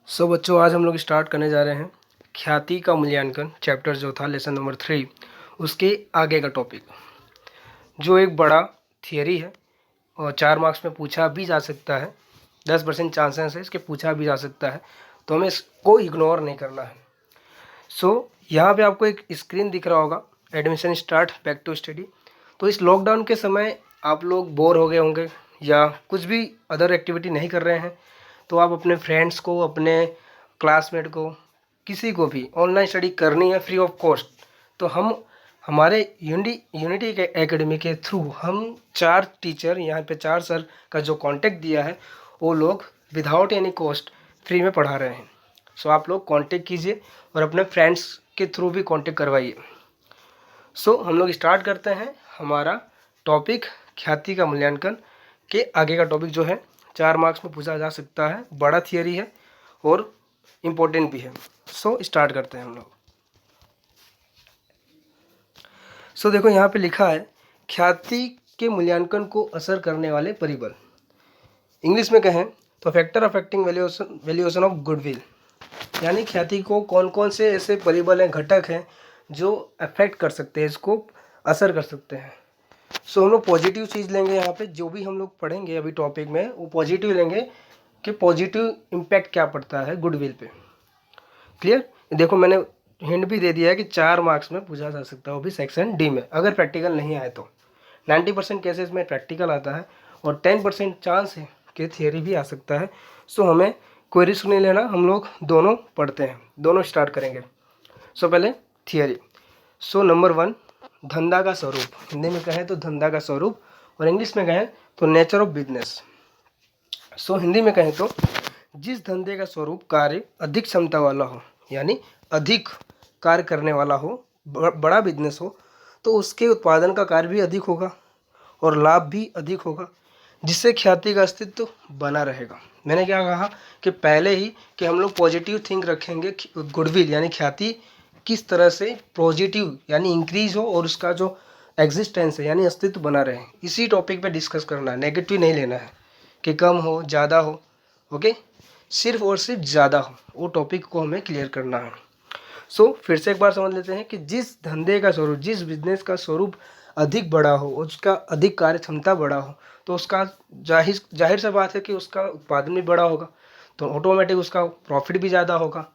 बच्चों, आज हम लोग स्टार्ट करने जा रहे हैं ख्याति का मूल्यांकन। चैप्टर जो था लेसन नंबर 3, उसके आगे का टॉपिक, जो एक बड़ा थियरी है और 4 मार्क्स में पूछा भी जा सकता है। 10% चांसेस है इसके पूछा भी जा सकता है, तो हमें इसको इग्नोर नहीं करना है। यहाँ पे आपको एक स्क्रीन दिख रहा होगा, admission start back to study. तो इस लॉकडाउन के समय आप लोग बोर हो गए होंगे या कुछ भी अदर एक्टिविटी नहीं कर रहे हैं, तो आप अपने फ्रेंड्स को, अपने क्लासमेट को, किसी को भी ऑनलाइन स्टडी करनी है फ्री ऑफ कॉस्ट, तो हम हमारे यूनिटी एकेडमी के थ्रू हम 4 टीचर, यहाँ पे 4 सर का जो कांटेक्ट दिया है, वो लोग विदाउट एनी कॉस्ट फ्री में पढ़ा रहे हैं। आप लोग कांटेक्ट कीजिए और अपने फ्रेंड्स के थ्रू भी कांटेक्ट करवाइए। हम लोग स्टार्ट करते हैं हमारा टॉपिक ख्याति का मूल्यांकन के आगे का टॉपिक, जो है 4 मार्क्स में पूछा जा सकता है, बड़ा थियरी है और इम्पोर्टेंट भी है। स्टार्ट करते हैं हम लोग। देखो यहाँ पे लिखा है ख्याति के मूल्यांकन को असर करने वाले परिबल। इंग्लिश में कहें तो factor affecting valuation of goodwill, यानी ख्याति को कौन कौन से ऐसे परिबल हैं, घटक हैं जो अफेक्ट कर सकते हैं, इसको असर कर सकते हैं। हम लोग पॉजिटिव चीज़ लेंगे। यहाँ पे जो भी हम लोग पढ़ेंगे अभी टॉपिक में, वो पॉजिटिव लेंगे कि पॉजिटिव इम्पैक्ट क्या पड़ता है गुडविल पे। क्लियर? देखो मैंने हिंट भी दे दिया है कि 4 मार्क्स में पूछा जा सकता है, वो भी सेक्शन डी में, अगर प्रैक्टिकल नहीं आए तो। 90% केसेस में प्रैक्टिकल आता है और 10% चांस है कि थियरी भी आ सकता है। हमें कोई रिस्क नहीं लेना, हम लोग दोनों पढ़ते हैं, दोनों स्टार्ट करेंगे। पहले थियरी। नंबर 1, धंधा का स्वरूप। हिंदी में कहें तो धंधा का स्वरूप, और इंग्लिश में कहें तो नेचर ऑफ बिजनेस। हिंदी में कहें तो जिस धंधे का स्वरूप कार्य अधिक क्षमता वाला हो, यानी अधिक कार्य करने वाला हो, बड़ा बिजनेस हो, तो उसके उत्पादन का कार्य भी अधिक होगा और लाभ भी अधिक होगा, जिससे ख्याति का अस्तित्व बना रहेगा। मैंने क्या कहा कि पहले ही कि हम लोग पॉजिटिव थिंक रखेंगे, गुडविल यानी ख्याति किस तरह से पॉजिटिव यानी इंक्रीज हो और उसका जो एग्जिस्टेंस है यानी अस्तित्व बना रहे, इसी टॉपिक पे डिस्कस करना है। नेगेटिव नहीं लेना है कि कम हो ज़्यादा हो, ओके, सिर्फ और सिर्फ ज़्यादा हो, वो टॉपिक को हमें क्लियर करना है। फिर से एक बार समझ लेते हैं कि जिस धंधे का स्वरूप, जिस बिजनेस का स्वरूप अधिक बड़ा हो, उसका अधिक कार्य क्षमता बड़ा हो, तो उसका जाहिर सा बात है कि उसका उत्पादन भी बड़ा होगा, तो ऑटोमेटिक उसका प्रॉफिट भी ज़्यादा होगा।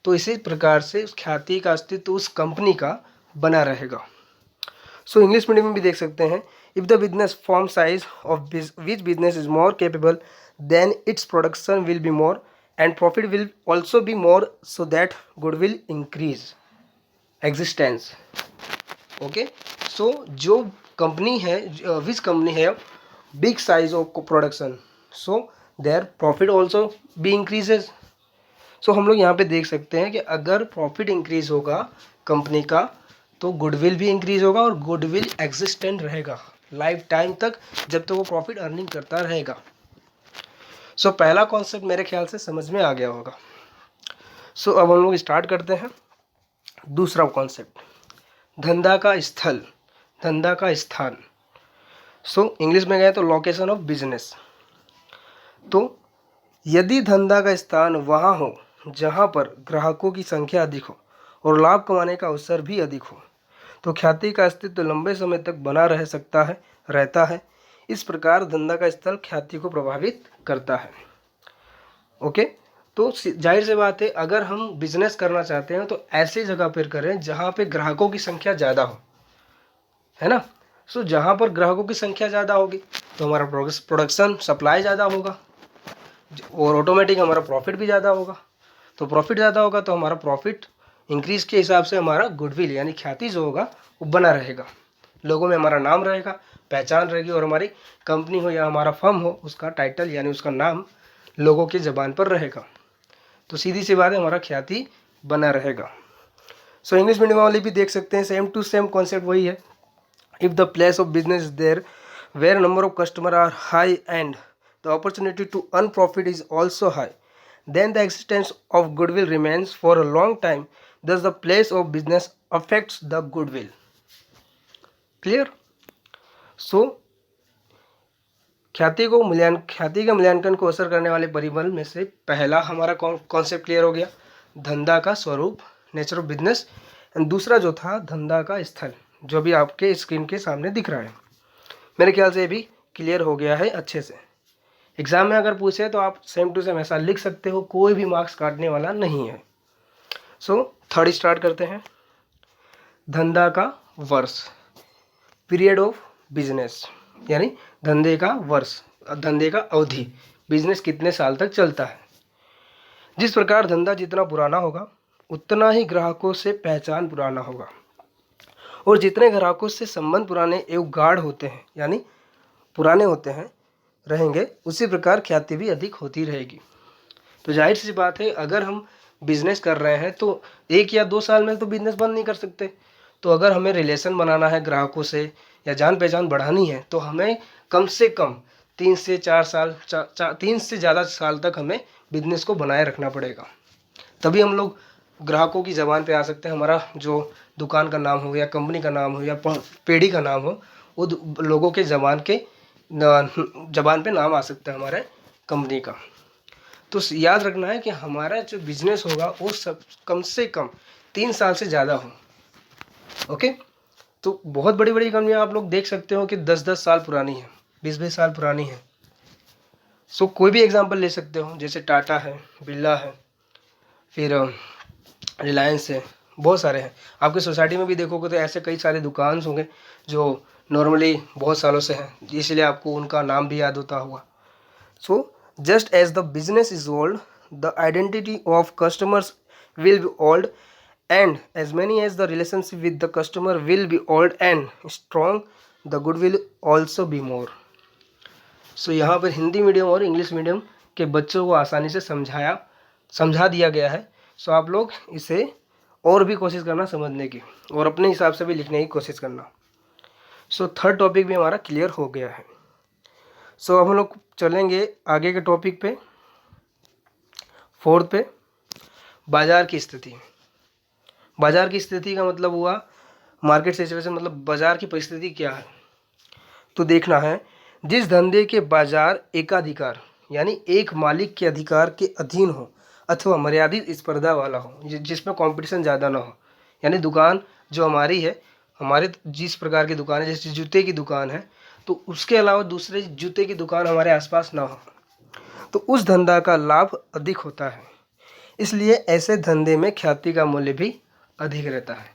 तो इसी प्रकार से उस ख्याति का अस्तित्व उस कंपनी का बना रहेगा। इंग्लिश मीडियम में भी देख सकते हैं, if the business form size of which business is more capable then its production will be more and profit will also be more, so that good will increase existence. Okay, जो company है, which company है big size of production, their profit also भी increases. हम लोग यहाँ पे देख सकते हैं कि अगर प्रॉफिट इंक्रीज होगा कंपनी का, तो गुडविल भी इंक्रीज होगा और गुडविल एग्जिस्टेंट रहेगा लाइफ टाइम तक, जब तक वो प्रॉफिट अर्निंग करता रहेगा। पहला कॉन्सेप्ट मेरे ख्याल से समझ में आ गया होगा। अब हम लोग स्टार्ट करते हैं दूसरा कॉन्सेप्ट, धंधा का स्थल, धंधा का स्थान। इंग्लिश में गए तो लोकेशन ऑफ बिजनेस। तो यदि धंधा का स्थान वहाँ हो जहाँ पर ग्राहकों की संख्या अधिक हो और लाभ कमाने का अवसर भी अधिक हो, तो ख्याति का अस्तित्व लंबे समय तक बना रह सकता है, रहता है। इस प्रकार धंधा का स्थल ख्याति को प्रभावित करता है। ओके, तो जाहिर सी बात है, अगर हम बिजनेस करना चाहते हैं तो ऐसी जगह पर करें जहाँ पे ग्राहकों की संख्या ज़्यादा हो, है ना। जहाँ पर ग्राहकों की संख्या ज़्यादा होगी तो हमारा प्रोडक्शन सप्लाई ज़्यादा होगा और ऑटोमेटिक हमारा प्रॉफिट भी ज़्यादा होगा। तो प्रॉफिट ज़्यादा होगा तो हमारा प्रॉफिट इंक्रीज के हिसाब से हमारा गुडविल यानी ख्याति जो होगा वो बना रहेगा, लोगों में हमारा नाम रहेगा, पहचान रहेगी, और हमारी कंपनी हो या हमारा फर्म हो, उसका टाइटल यानी उसका नाम लोगों की ज़बान पर रहेगा। तो सीधी सी बात है, हमारा ख्याति बना रहेगा। इंग्लिश मीडियम वाले भी देख सकते हैं, सेम टू सेम कॉन्सेप्ट वही है। If the place of business is there where number of customer are high and the opportunity to earn profit is also high, then the existence of goodwill remains for a long time. Thus the place of business affects the goodwill. Clear? ख्याति के मूल्यांकन को असर करने वाले परिबल में से पहला हमारा कॉन्सेप्ट क्लियर हो गया, धंधा का स्वरूप, नेचर ऑफ बिजनेस। एंड दूसरा जो था धंधा का स्थल, जो भी आपके स्क्रीन के सामने दिख रहा है। मेरे ख्याल से ये भी क्लियर हो गया है अच्छे से। एग्जाम में अगर पूछे तो आप सेम टू सेम ऐसा लिख सकते हो, कोई भी मार्क्स काटने वाला नहीं है। सो थर्ड स्टार्ट करते हैं। धंधा का वर्ष, पीरियड ऑफ बिजनेस, यानी धंधे का वर्ष, धंधे का अवधि, बिजनेस कितने साल तक चलता है। जिस प्रकार धंधा जितना पुराना होगा उतना ही ग्राहकों से पहचान पुराना होगा, और जितने ग्राहकों से संबंध पुराने एवं गाढ़ होते हैं, यानी पुराने होते हैं रहेंगे, उसी प्रकार ख्याति भी अधिक होती रहेगी। तो जाहिर सी बात है, अगर हम बिजनेस कर रहे हैं तो 1 या 2 साल में तो बिजनेस बंद नहीं कर सकते। तो अगर हमें रिलेशन बनाना है ग्राहकों से या जान पहचान बढ़ानी है तो हमें कम से कम 3 से 4 साल 3 से ज़्यादा साल तक हमें बिजनेस को बनाए रखना पड़ेगा। तभी हम लोग ग्राहकों की ज़बान पे आ सकते हैं। हमारा जो दुकान का नाम हो या कंपनी का नाम हो या पीढ़ी का नाम हो, वो लोगों के ज़बान पे नाम आ सकता है हमारे कंपनी का। तो याद रखना है कि हमारा जो बिजनेस होगा वो सब कम से कम 3 साल से ज़्यादा हो। ओके, तो बहुत बड़ी बड़ी कंपनियां आप लोग देख सकते हो कि 10-10 साल पुरानी है, 20-20 साल पुरानी है। सो कोई भी एग्जांपल ले सकते हो, जैसे टाटा है, बिरला है, फिर रिलायंस है, बहुत सारे हैं। आपके सोसाइटी में भी देखोगे तो ऐसे कई सारे दुकान होंगे जो नॉर्मली बहुत सालों से हैं, इसलिए आपको उनका नाम भी याद होता होगा। सो just as the business is old, the identity of customers will be old, and as many as the relationship with the customer will be old and strong, the good will also be more. So यहाँ पर Hindi medium और English medium के बच्चों को आसानी से समझा दिया गया है। सो आप लोग इसे और भी कोशिश करना समझने की, और अपने हिसाब से भी लिखने की कोशिश करना। सो थर्ड टॉपिक भी हमारा क्लियर हो गया है। सो अब हम लोग चलेंगे आगे के टॉपिक पे, फोर्थ पे, बाजार की स्थिति। बाजार की स्थिति का मतलब हुआ मार्केट सिचुएशन, मतलब बाजार की परिस्थिति क्या है। तो देखना है, जिस धंधे के बाजार एकाधिकार यानी एक मालिक के अधिकार के अधीन हो अथवा मर्यादित स्पर्धा वाला हो, जिसमें कंपटीशन ज़्यादा ना हो, यानी दुकान जो हमारी है, हमारे जिस प्रकार की दुकान है, जैसे जूते की दुकान है, तो उसके अलावा दूसरे जूते की दुकान हमारे आसपास ना हो, तो उस धंधा का लाभ अधिक होता है। इसलिए ऐसे धंधे में ख्याति का मूल्य भी अधिक रहता है।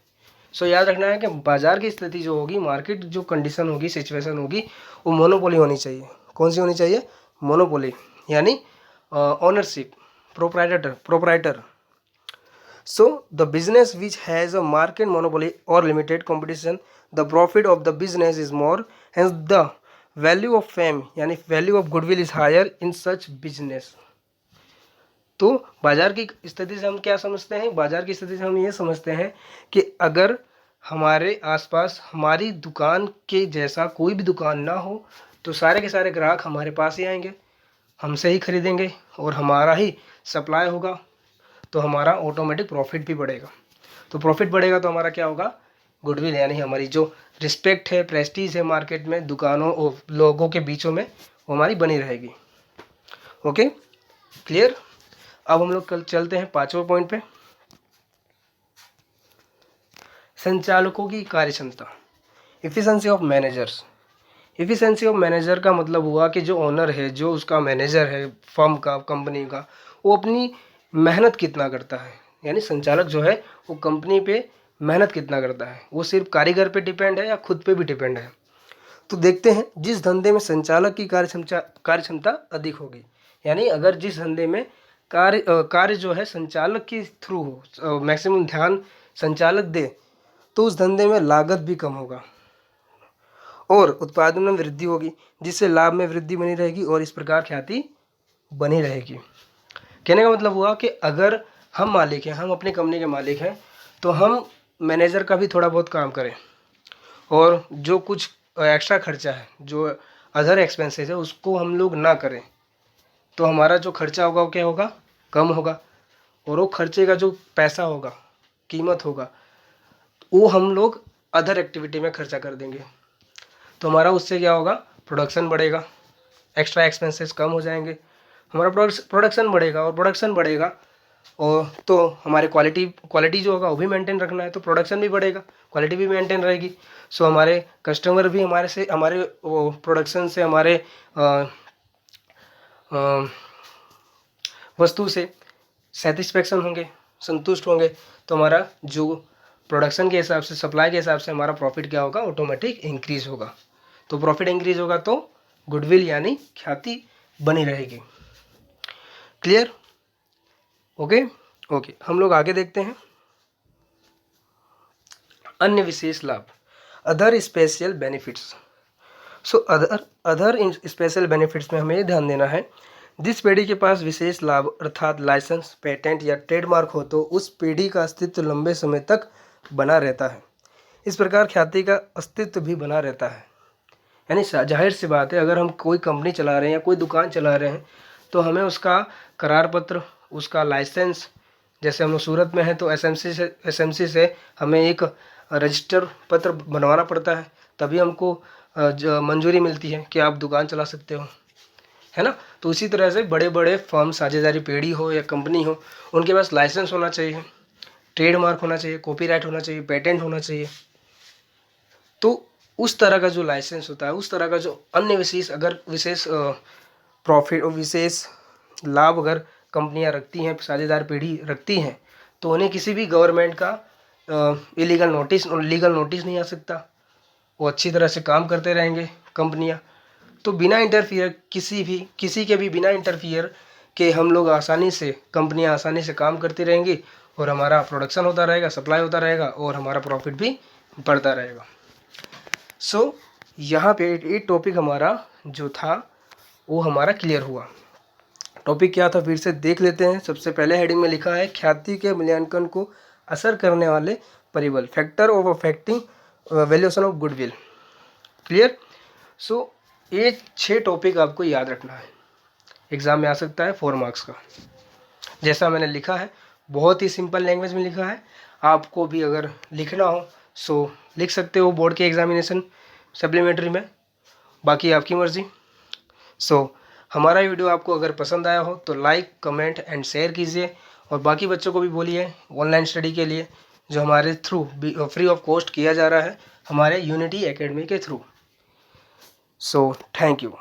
सो याद रखना है कि बाजार की स्थिति जो होगी, मार्केट जो कंडीशन होगी, सिचुएशन होगी, वो मोनोपोली होनी चाहिए। कौन सी होनी चाहिए? मोनोपोली, यानी ownership, proprietor. So the business which has a market monopoly or limited competition, the profit of the business is more, hence the value of fame यानी value of goodwill is higher in such business. तो बाजार की स्थिति से हम क्या समझते हैं? बाजार की स्थिति से हम ये समझते हैं कि अगर हमारे आसपास हमारी दुकान के जैसा कोई भी दुकान ना हो तो सारे के सारे ग्राहक हमारे पास ही आएंगे, हमसे ही खरीदेंगे और हमारा ही सप्लाई होगा, तो हमारा ऑटोमेटिक प्रॉफिट भी बढ़ेगा। तो प्रॉफिट बढ़ेगा तो हमारा क्या होगा? गुडविल, यानी हमारी जो रिस्पेक्ट है, प्रेस्टीज है मार्केट में, दुकानों और लोगों के बीचों में, वो हमारी बनी रहेगी। Okay, clear. अब हम लोग कल चलते हैं 5वें पॉइंट पे, संचालकों की कार्यक्षमता, efficiency of managers. Efficiency of manager का मतलब हुआ कि जो ओनर है, जो उसका मैनेजर है फर्म का, कंपनी का, वो अपनी मेहनत कितना करता है, यानी संचालक जो है वो कंपनी पे मेहनत कितना करता है, वो सिर्फ कारीगर पे डिपेंड है या खुद पे भी डिपेंड है। तो देखते हैं, जिस धंधे में संचालक की कार्यक्षमता अधिक होगी, यानी अगर जिस धंधे में कार्य जो है संचालक के थ्रू हो, मैक्सिमम ध्यान संचालक दे, तो उस धंधे में लागत भी कम होगा और उत्पादन में वृद्धि होगी, जिससे लाभ में वृद्धि बनी रहेगी और इस प्रकार ख्याति बनी रहेगी। कहने का मतलब हुआ कि अगर हम मालिक हैं, हम अपनी कंपनी के मालिक हैं, तो हम मैनेजर का भी थोड़ा बहुत काम करें और जो कुछ एक्स्ट्रा खर्चा है, जो अदर एक्सपेंसेस है, उसको हम लोग ना करें, तो हमारा जो खर्चा होगा वो क्या होगा? कम होगा, और वो खर्चे का जो पैसा होगा, कीमत होगा, वो हम लोग अदर एक्टिविटी में खर्चा कर देंगे, तो हमारा उससे क्या होगा? प्रोडक्शन बढ़ेगा, एक्स्ट्रा एक्सपेंसेस कम हो जाएंगे, हमारा प्रोडक्शन बढ़ेगा, और प्रोडक्शन बढ़ेगा और तो हमारे क्वालिटी जो होगा वो भी मेंटेन रखना है, तो प्रोडक्शन भी बढ़ेगा, क्वालिटी भी मेंटेन रहेगी। सो हमारे कस्टमर भी हमारे वो प्रोडक्शन से, हमारे वस्तु से सेटिस्फेक्शन होंगे, संतुष्ट होंगे, तो हमारा जो प्रोडक्शन के हिसाब से, सप्लाई के हिसाब से हमारा प्रॉफिट क्या होगा, ऑटोमेटिक इंक्रीज होगा। तो प्रॉफिट इंक्रीज होगा तो गुडविल यानी ख्याति बनी रहेगी। क्लियर? ओके ओके, हम लोग आगे देखते हैं। अन्य विशेष लाभ, other special benefits. So other special benefits में हमें ये ध्यान देना है, जिस पीढ़ी के पास विशेष लाभ अर्थात लाइसेंस, पेटेंट या ट्रेडमार्क हो तो उस पीढ़ी का अस्तित्व लंबे समय तक बना रहता है। इस प्रकार ख्याति का अस्तित्व भी बना रहता है। यानी जाहिर सी बात है, अगर हम कोई कंपनी चला रहे हैं या कोई दुकान चला रहे हैं तो हमें उसका करार पत्र, उसका लाइसेंस, जैसे हम लोग सूरत में हैं तो एसएमसी से हमें एक रजिस्टर पत्र बनवाना पड़ता है, तभी हमको मंजूरी मिलती है कि आप दुकान चला सकते हो, है ना। तो उसी तरह से बड़े बड़े फर्म, साझेदारी पेढ़ी हो या कंपनी हो, उनके पास लाइसेंस होना चाहिए, ट्रेडमार्क होना चाहिए, कॉपीराइट होना चाहिए, पेटेंट होना चाहिए। तो उस तरह का जो लाइसेंस होता है, उस तरह का जो अन्य विशेष प्रॉफिट और विशेष लाभ अगर कंपनियां रखती हैं, साझेदार पेढ़ी रखती हैं, तो उन्हें किसी भी गवर्नमेंट का लीगल नोटिस नहीं आ सकता। वो अच्छी तरह से काम करते रहेंगे कंपनियां। तो बिना इंटरफियर किसी के भी बिना इंटरफियर के हम लोग कंपनियां आसानी से काम करती रहेंगी, और हमारा प्रोडक्शन होता रहेगा, सप्लाई होता रहेगा, और हमारा प्रॉफिट भी बढ़ता रहेगा। सो यहाँ पे ये टॉपिक हमारा जो था वो हमारा क्लियर हुआ। टॉपिक क्या था फिर से देख लेते हैं। सबसे पहले हेडिंग में लिखा है ख्याति के मूल्यांकन को असर करने वाले परिबल, factor of affecting valuation of goodwill. Clear? So ये 6 टॉपिक आपको याद रखना है, एग्जाम में आ सकता है 4 मार्क्स का। जैसा मैंने लिखा है, बहुत ही सिंपल लैंग्वेज में लिखा है। आपको भी अगर लिखना हो सो लिख सकते हो बोर्ड के एग्जामिनेशन सप्लीमेंट्री में, बाकी आपकी मर्ज़ी। सो हमारा वीडियो आपको अगर पसंद आया हो तो लाइक, कमेंट एंड शेयर कीजिए, और बाकी बच्चों को भी बोलिए ऑनलाइन स्टडी के लिए, जो हमारे थ्रू फ्री ऑफ कॉस्ट किया जा रहा है हमारे यूनिटी एकेडमी के थ्रू। So thank you.